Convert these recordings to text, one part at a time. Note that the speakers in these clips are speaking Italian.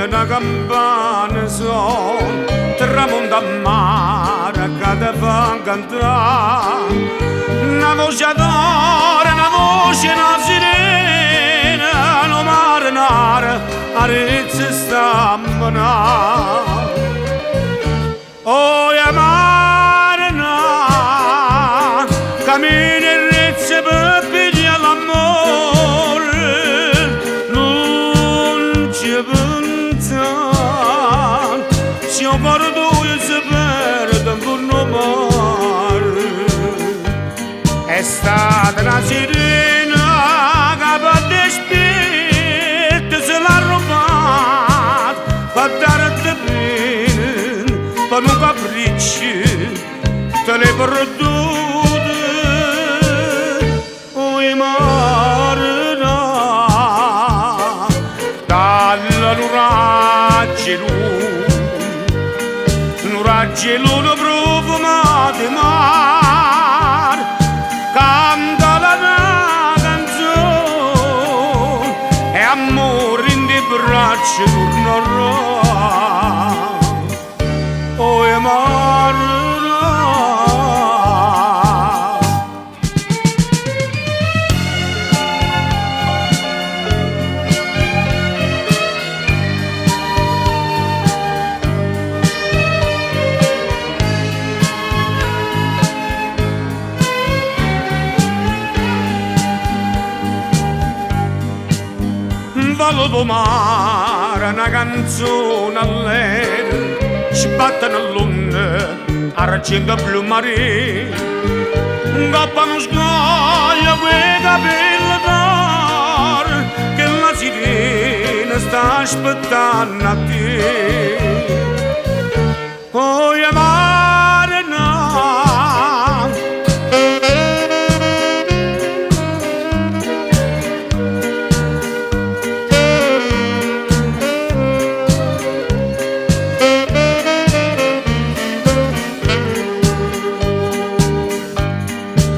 una campana son, tramonta a mare che ti fa cantare. Una voce d'oro, una voce una sirena, no marinare, Arezzo sta a menare. Oh, ja marinare, cammina in Arezzo per pigliare l'amore, non ci pensare, se un cuore tuo si perde in fondo mare. È stata una sirena che per dispetto se l'ha rubata, per darti bene, per un capriccio te l'hai perdute. Oh, marina, dalla l'uraggio l'uno profumato di mare, canta la canzone e amore in di braccia tornerà. Oh, marina. Valuto mare, una canzone allegra, sbatte nell'onda, argento blu marino, coppa non scoglia quei capelli d'oro, che la sirena sta aspettando a te. Oh, marina,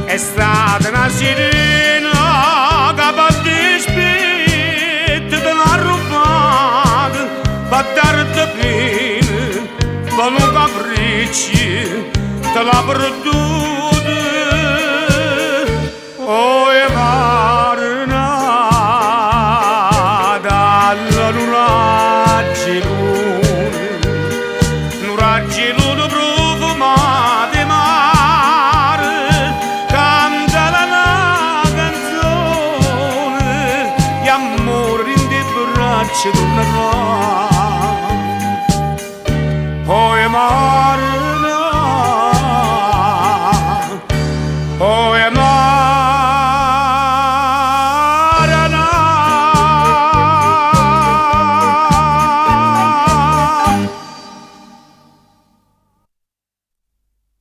è stata una sirena che per dispetto te l'ha rubata, per darti bene, per un capriccio te l'ha perduta. Oh, marina, dalla l'uraggio l'uno profumato di mare, canta la canzone e amore in di braccia tornerà.